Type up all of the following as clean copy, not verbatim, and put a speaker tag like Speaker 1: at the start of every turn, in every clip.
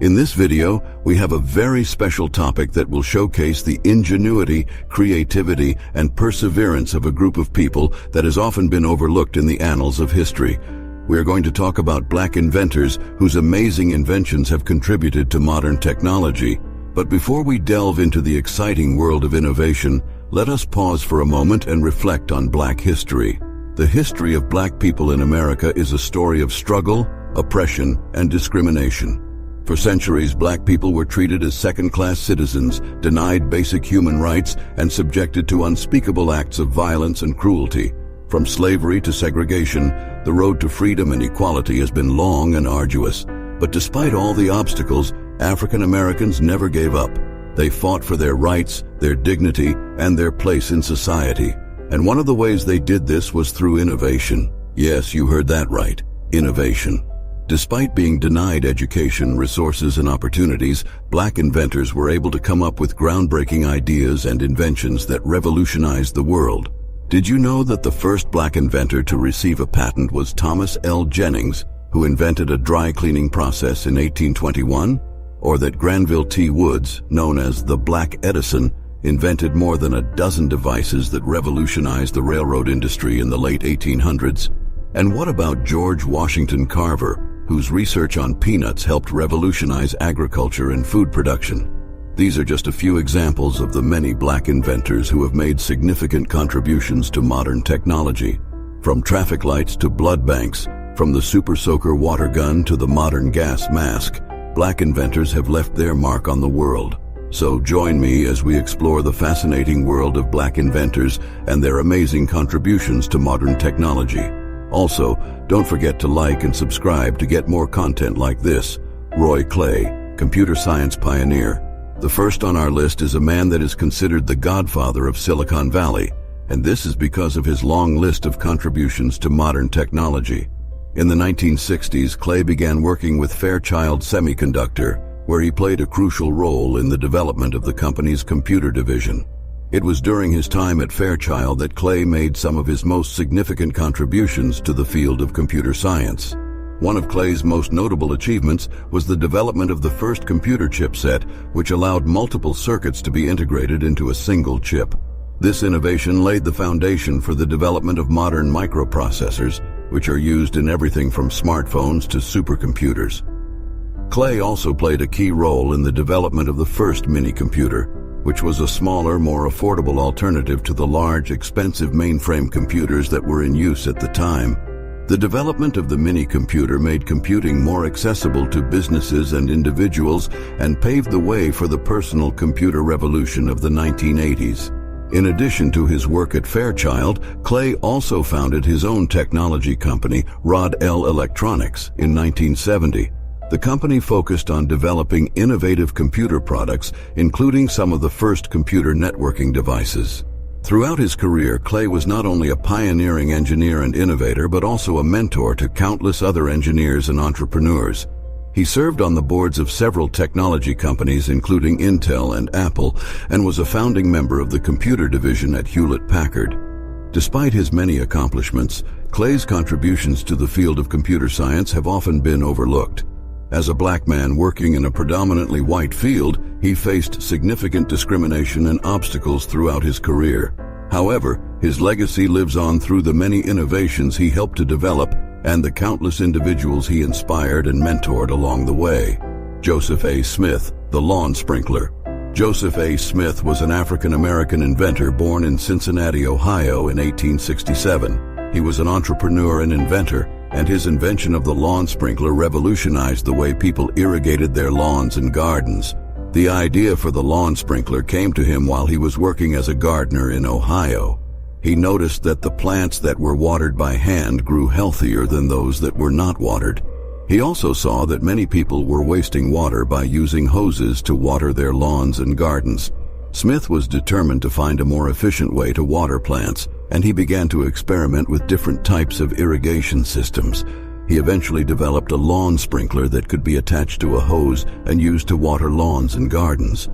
Speaker 1: In this video, we have a very special topic that will showcase the ingenuity, creativity, and perseverance of a group of people that has often been overlooked in the annals of history. We are going to talk about Black inventors whose amazing inventions have contributed to modern technology. But before we delve into the exciting world of innovation, let us pause for a moment and reflect on Black history. The history of Black people in America is a story of struggle, oppression, and discrimination. For centuries, Black people were treated as second-class citizens, denied basic human rights, and subjected to unspeakable acts of violence and cruelty. From slavery to segregation, the road to freedom and equality has been long and arduous. But despite all the obstacles, African Americans never gave up. They fought for their rights, their dignity, and their place in society. And one of the ways they did this was through innovation. Yes, you heard that right, innovation. Despite being denied education, resources, and opportunities, Black inventors were able to come up with groundbreaking ideas and inventions that revolutionized the world. Did you know that the first Black inventor to receive a patent was Thomas L. Jennings, who invented a dry cleaning process in 1821? Or that Granville T. Woods, known as the Black Edison, invented more than a dozen devices that revolutionized the railroad industry in the late 1800s? And what about George Washington Carver, whose research on peanuts helped revolutionize agriculture and food production? These are just a few examples of the many Black inventors who have made significant contributions to modern technology. From traffic lights to blood banks, from the super soaker water gun to the modern gas mask, Black inventors have left their mark on the world. So join me as we explore the fascinating world of Black inventors and their amazing contributions to modern technology. Also, don't forget to like and subscribe to get more content like this. Roy Clay, computer science pioneer. The first on our list is a man that is considered the godfather of Silicon Valley, and this is because of his long list of contributions to modern technology. In the 1960s, Clay began working with Fairchild Semiconductor, where he played a crucial role in the development of the company's computer division. It was during his time at Fairchild that Clay made some of his most significant contributions to the field of computer science. One of Clay's most notable achievements was the development of the first computer chipset, which allowed multiple circuits to be integrated into a single chip. This innovation laid the foundation for the development of modern microprocessors, which are used in everything from smartphones to supercomputers. Clay also played a key role in the development of the first mini-computer, which was a smaller, more affordable alternative to the large, expensive mainframe computers that were in use at the time. The development of the mini-computer made computing more accessible to businesses and individuals and paved the way for the personal computer revolution of the 1980s. In addition to his work at Fairchild, Clay also founded his own technology company, Rod L. Electronics, in 1970. The company focused on developing innovative computer products, including some of the first computer networking devices. Throughout his career, Clay was not only a pioneering engineer and innovator, but also a mentor to countless other engineers and entrepreneurs. He served on the boards of several technology companies, including Intel and Apple, and was a founding member of the computer division at Hewlett-Packard. Despite his many accomplishments, Clay's contributions to the field of computer science have often been overlooked. As a Black man working in a predominantly white field, he faced significant discrimination and obstacles throughout his career. However, his legacy lives on through the many innovations he helped to develop and the countless individuals he inspired and mentored along the way. Joseph A. Smith, the lawn sprinkler. Joseph A. Smith was an African-American inventor born in Cincinnati, Ohio in 1867. He was an entrepreneur and inventor, and his invention of the lawn sprinkler revolutionized the way people irrigated their lawns and gardens. The idea for the lawn sprinkler came to him while he was working as a gardener in Ohio. He noticed that the plants that were watered by hand grew healthier than those that were not watered. He also saw that many people were wasting water by using hoses to water their lawns and gardens. Smith was determined to find a more efficient way to water plants, and he began to experiment with different types of irrigation systems. He eventually developed a lawn sprinkler that could be attached to a hose and used to water lawns and gardens.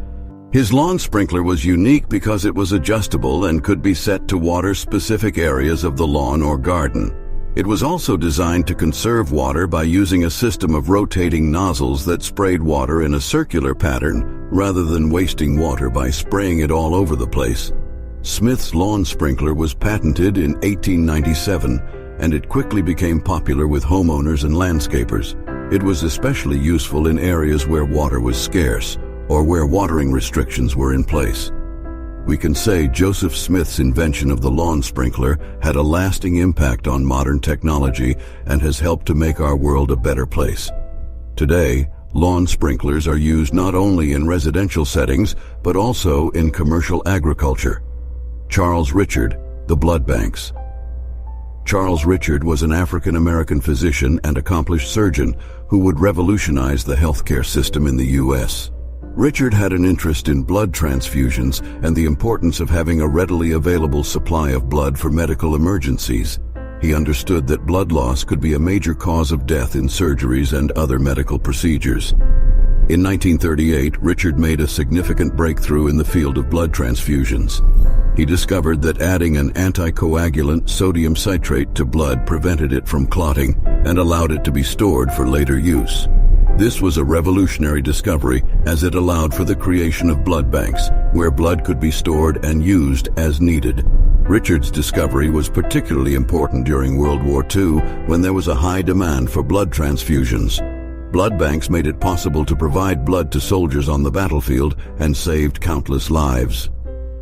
Speaker 1: His lawn sprinkler was unique because it was adjustable and could be set to water specific areas of the lawn or garden. It was also designed to conserve water by using a system of rotating nozzles that sprayed water in a circular pattern rather than wasting water by spraying it all over the place. Smith's lawn sprinkler was patented in 1897, and it quickly became popular with homeowners and landscapers. It was especially useful in areas where water was scarce or where watering restrictions were in place. We can say Joseph Smith's invention of the lawn sprinkler had a lasting impact on modern technology and has helped to make our world a better place. Today, lawn sprinklers are used not only in residential settings, but also in commercial agriculture. Charles Richard, the blood banks. Charles Richard was an African-American physician and accomplished surgeon who would revolutionize the healthcare system in the U.S. Richard had an interest in blood transfusions and the importance of having a readily available supply of blood for medical emergencies. He understood that blood loss could be a major cause of death in surgeries and other medical procedures. In 1938, Richard made a significant breakthrough in the field of blood transfusions. He discovered that adding an anticoagulant, sodium citrate, to blood prevented it from clotting and allowed it to be stored for later use. This was a revolutionary discovery as it allowed for the creation of blood banks, where blood could be stored and used as needed. Richard's discovery was particularly important during World War II, when there was a high demand for blood transfusions. Blood banks made it possible to provide blood to soldiers on the battlefield and saved countless lives.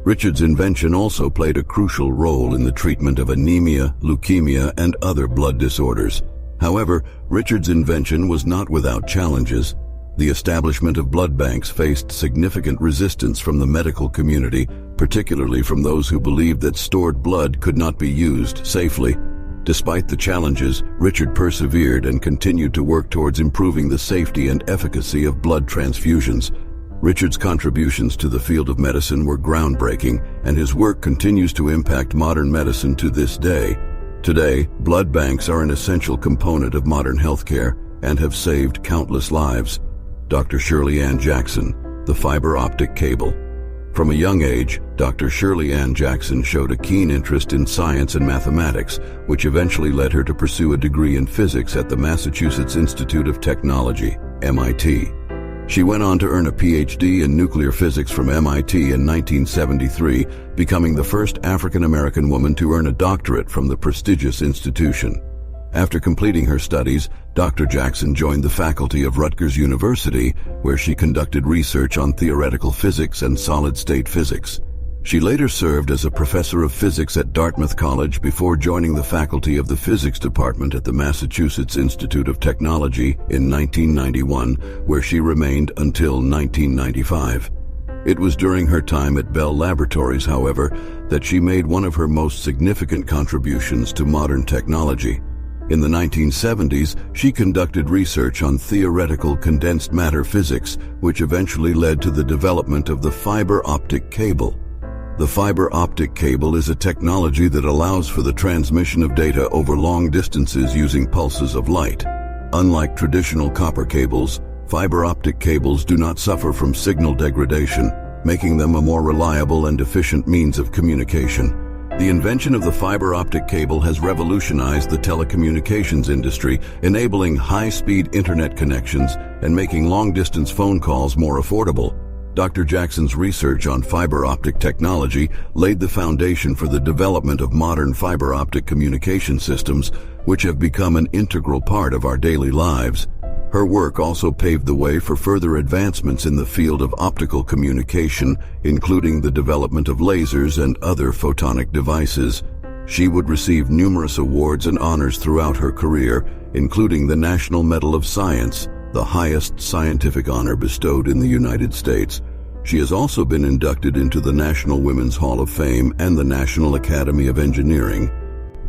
Speaker 1: Richard's invention also played a crucial role in the treatment of anemia, leukemia, and other blood disorders. However, Richard's invention was not without challenges. The establishment of blood banks faced significant resistance from the medical community, particularly from those who believed that stored blood could not be used safely. Despite the challenges, Richard persevered and continued to work towards improving the safety and efficacy of blood transfusions. Richard's contributions to the field of medicine were groundbreaking, and his work continues to impact modern medicine to this day. Today, blood banks are an essential component of modern healthcare and have saved countless lives. Dr. Shirley Jackson, the fiber optic cable. From a young age, Dr. Shirley Jackson showed a keen interest in science and mathematics, which eventually led her to pursue a degree in physics at the Massachusetts Institute of Technology, MIT. She went on to earn a PhD in nuclear physics from MIT in 1973, becoming the first African-American woman to earn a doctorate from the prestigious institution. After completing her studies, Dr. Jackson joined the faculty of Rutgers University, where she conducted research on theoretical physics and solid-state physics. She later served as a professor of physics at Dartmouth College before joining the faculty of the physics department at the Massachusetts Institute of Technology in 1991, where she remained until 1995. It was during her time at Bell Laboratories, however, that she made one of her most significant contributions to modern technology. In the 1970s, she conducted research on theoretical condensed matter physics, which eventually led to the development of the fiber optic cable. The fiber optic cable is a technology that allows for the transmission of data over long distances using pulses of light. Unlike traditional copper cables, fiber optic cables do not suffer from signal degradation, making them a more reliable and efficient means of communication. The invention of the fiber optic cable has revolutionized the telecommunications industry, enabling high-speed internet connections and making long-distance phone calls more affordable. Dr. Jackson's research on fiber optic technology laid the foundation for the development of modern fiber optic communication systems, which have become an integral part of our daily lives. Her work also paved the way for further advancements in the field of optical communication, including the development of lasers and other photonic devices. She would receive numerous awards and honors throughout her career, including the National Medal of Science, the highest scientific honor bestowed in the United States. She has also been inducted into the National Women's Hall of Fame and the National Academy of Engineering.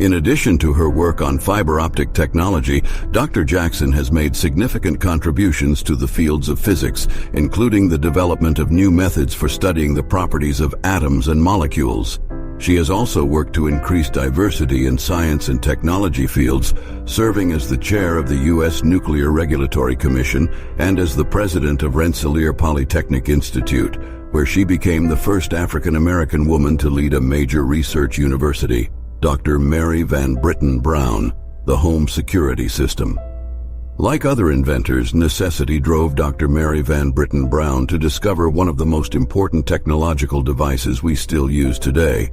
Speaker 1: In addition to her work on fiber optic technology, Dr. Jackson has made significant contributions to the fields of physics, including the development of new methods for studying the properties of atoms and molecules. She has also worked to increase diversity in science and technology fields, serving as the chair of the U.S. Nuclear Regulatory Commission and as the president of Rensselaer Polytechnic Institute, where she became the first African-American woman to lead a major research university. Dr. Mary Van Britten Brown, the home security system. Like other inventors, necessity drove Dr. Mary Van Britten Brown to discover one of the most important technological devices we still use today.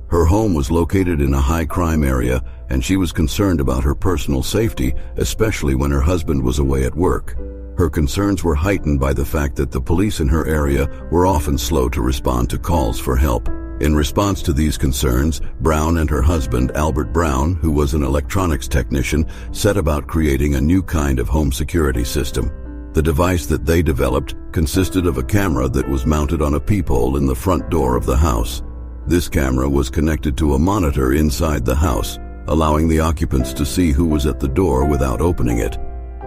Speaker 1: Her home was located in a high-crime area, and she was concerned about her personal safety, especially when her husband was away at work. Her concerns were heightened by the fact that the police in her area were often slow to respond to calls for help. In response to these concerns, Brown and her husband, Albert Brown, who was an electronics technician, set about creating a new kind of home security system. The device that they developed consisted of a camera that was mounted on a peephole in the front door of the house. This camera was connected to a monitor inside the house, allowing the occupants to see who was at the door without opening it.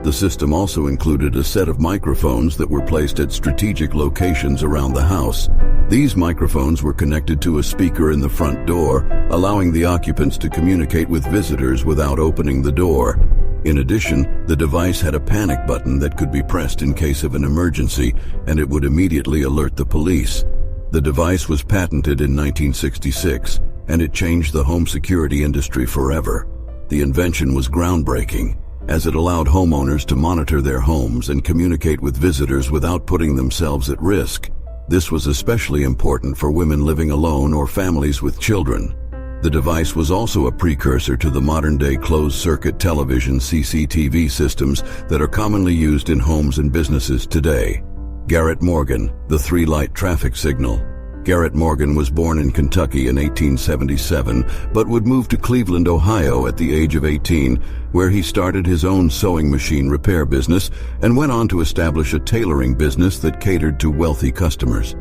Speaker 1: The system also included a set of microphones that were placed at strategic locations around the house. These microphones were connected to a speaker in the front door, allowing the occupants to communicate with visitors without opening the door. In addition, the device had a panic button that could be pressed in case of an emergency, and it would immediately alert the police. The device was patented in 1966, and it changed the home security industry forever. The invention was groundbreaking, as it allowed homeowners to monitor their homes and communicate with visitors without putting themselves at risk. This was especially important for women living alone or families with children. The device was also a precursor to the modern-day closed-circuit television CCTV systems that are commonly used in homes and businesses today. Garrett Morgan, the three-light traffic signal. Garrett Morgan was born in Kentucky in 1877, but would move to Cleveland, Ohio at the age of 18, where he started his own sewing machine repair business and went on to establish a tailoring business that catered to wealthy customers.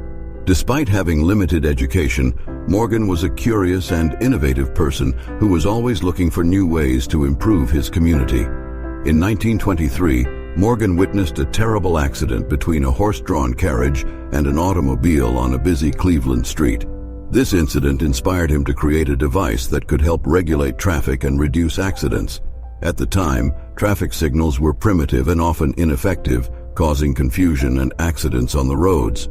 Speaker 1: Despite having limited education, Morgan was a curious and innovative person who was always looking for new ways to improve his community. In 1923, Morgan witnessed a terrible accident between a horse-drawn carriage and an automobile on a busy Cleveland street. This incident inspired him to create a device that could help regulate traffic and reduce accidents. At the time, traffic signals were primitive and often ineffective, causing confusion and accidents on the roads.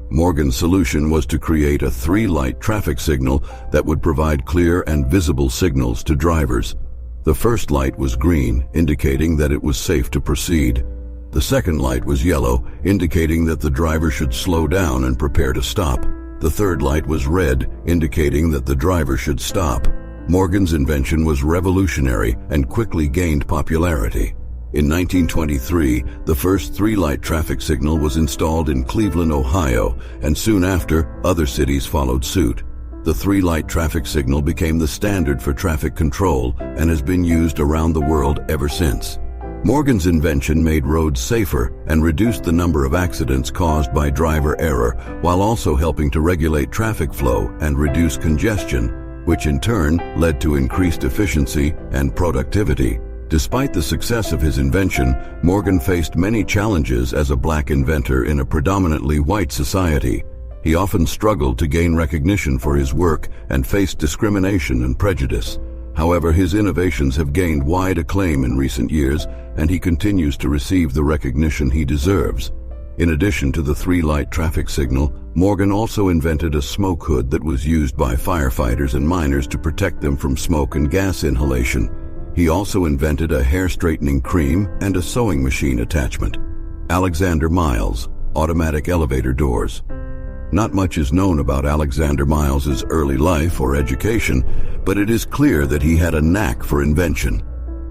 Speaker 1: Morgan's solution was to create a three-light traffic signal that would provide clear and visible signals to drivers. The first light was green, indicating that it was safe to proceed. The second light was yellow, indicating that the driver should slow down and prepare to stop. The third light was red, indicating that the driver should stop. Morgan's invention was revolutionary and quickly gained popularity. In 1923, the first three-light traffic signal was installed in Cleveland, Ohio, and soon after, other cities followed suit. The three-light traffic signal became the standard for traffic control and has been used around the world ever since. Morgan's invention made roads safer and reduced the number of accidents caused by driver error, while also helping to regulate traffic flow and reduce congestion, which in turn led to increased efficiency and productivity. Despite the success of his invention, Morgan faced many challenges as a black inventor in a predominantly white society. He often struggled to gain recognition for his work and faced discrimination and prejudice. However, his innovations have gained wide acclaim in recent years, and he continues to receive the recognition he deserves. In addition to the three-light traffic signal, Morgan also invented a smoke hood that was used by firefighters and miners to protect them from smoke and gas inhalation. He also invented a hair-straightening cream and a sewing machine attachment. Alexander Miles, automatic elevator doors. Not much is known about Alexander Miles's early life or education, but it is clear that he had a knack for invention.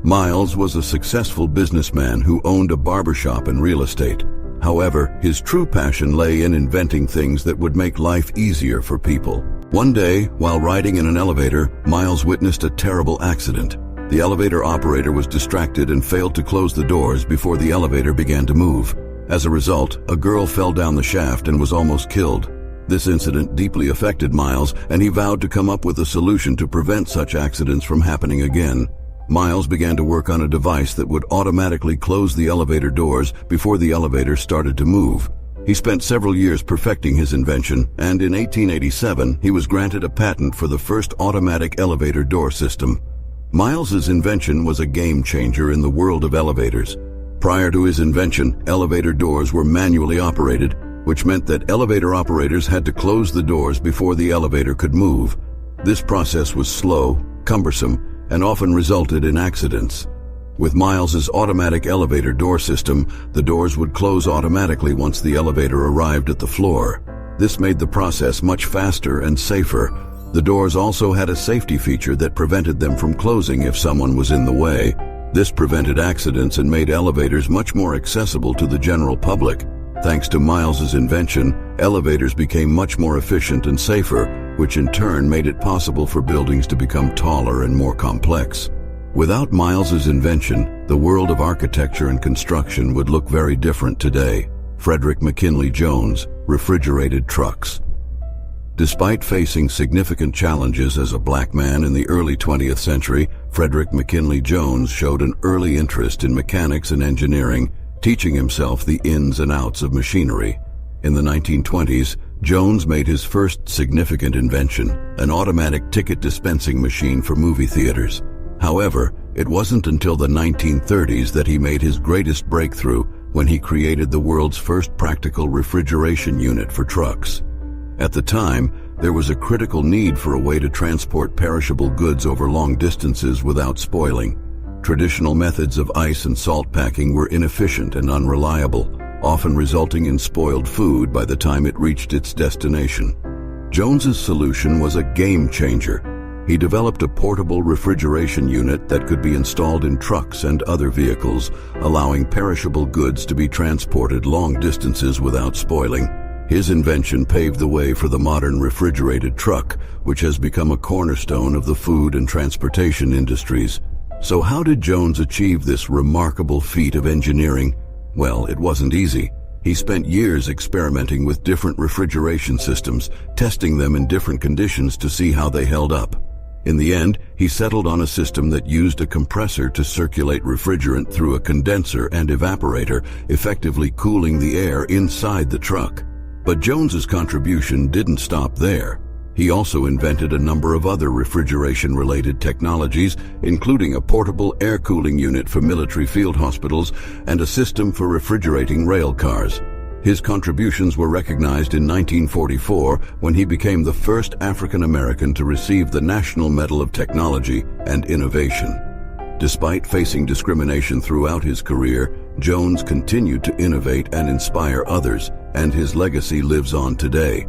Speaker 1: Miles was a successful businessman who owned a barbershop and real estate. However, his true passion lay in inventing things that would make life easier for people. One day, while riding in an elevator, Miles witnessed a terrible accident. The elevator operator was distracted and failed to close the doors before the elevator began to move. As a result, a girl fell down the shaft and was almost killed. This incident deeply affected Miles, and he vowed to come up with a solution to prevent such accidents from happening again. Miles began to work on a device that would automatically close the elevator doors before the elevator started to move. He spent several years perfecting his invention, and in 1887, he was granted a patent for the first automatic elevator door system. Miles's invention was a game changer in the world of elevators. Prior to his invention, elevator doors were manually operated, which meant that elevator operators had to close the doors before the elevator could move. This process was slow, cumbersome, and often resulted in accidents. With Miles's automatic elevator door system, the doors would close automatically once the elevator arrived at the floor. This made the process much faster and safer. The doors also had a safety feature that prevented them from closing if someone was in the way. This prevented accidents and made elevators much more accessible to the general public. Thanks to Miles's invention, elevators became much more efficient and safer, which in turn made it possible for buildings to become taller and more complex. Without Miles's invention, the world of architecture and construction would look very different today. Frederick Jones, refrigerated trucks. Despite facing significant challenges as a black man in the early 20th century, Frederick Jones showed an early interest in mechanics and engineering, teaching himself the ins and outs of machinery. In the 1920s, Jones made his first significant invention, an automatic ticket dispensing machine for movie theaters. However, it wasn't until the 1930s that he made his greatest breakthrough when he created the world's first practical refrigeration unit for trucks. At the time, there was a critical need for a way to transport perishable goods over long distances without spoiling. Traditional methods of ice and salt packing were inefficient and unreliable, often resulting in spoiled food by the time it reached its destination. Jones's solution was a game changer. He developed a portable refrigeration unit that could be installed in trucks and other vehicles, allowing perishable goods to be transported long distances without spoiling. His invention paved the way for the modern refrigerated truck, which has become a cornerstone of the food and transportation industries. So how did Jones achieve this remarkable feat of engineering? Well, it wasn't easy. He spent years experimenting with different refrigeration systems, testing them in different conditions to see how they held up. In the end, he settled on a system that used a compressor to circulate refrigerant through a condenser and evaporator, effectively cooling the air inside the truck. But Jones's contribution didn't stop there. He also invented a number of other refrigeration-related technologies, including a portable air cooling unit for military field hospitals and a system for refrigerating rail cars. His contributions were recognized in 1944 when he became the first African American to receive the National Medal of Technology and Innovation. Despite facing discrimination throughout his career, Jones continued to innovate and inspire others, and his legacy lives on today.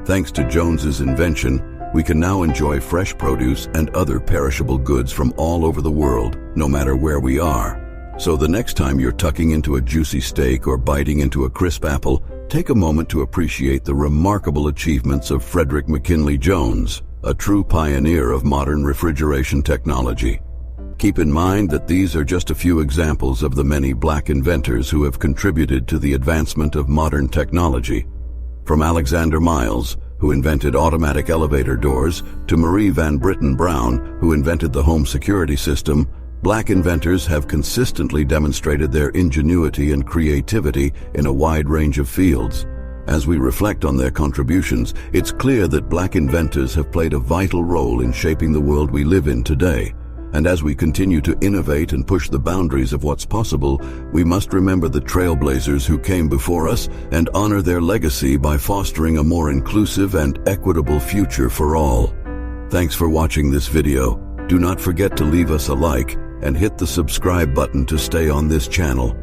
Speaker 1: Thanks to Jones's invention, we can now enjoy fresh produce and other perishable goods from all over the world, no matter where we are. So the next time you're tucking into a juicy steak or biting into a crisp apple, take a moment to appreciate the remarkable achievements of Frederick Jones, a true pioneer of modern refrigeration technology. Keep in mind that these are just a few examples of the many black inventors who have contributed to the advancement of modern technology. From Alexander Miles, who invented automatic elevator doors, to Marie Van Britten Brown, who invented the home security system, black inventors have consistently demonstrated their ingenuity and creativity in a wide range of fields. As we reflect on their contributions, it's clear that black inventors have played a vital role in shaping the world we live in today. And as we continue to innovate and push the boundaries of what's possible, we must remember the trailblazers who came before us and honor their legacy by fostering a more inclusive and equitable future for all. Thanks for watching this video. Do not forget to leave us a like and hit the subscribe button to stay on this channel.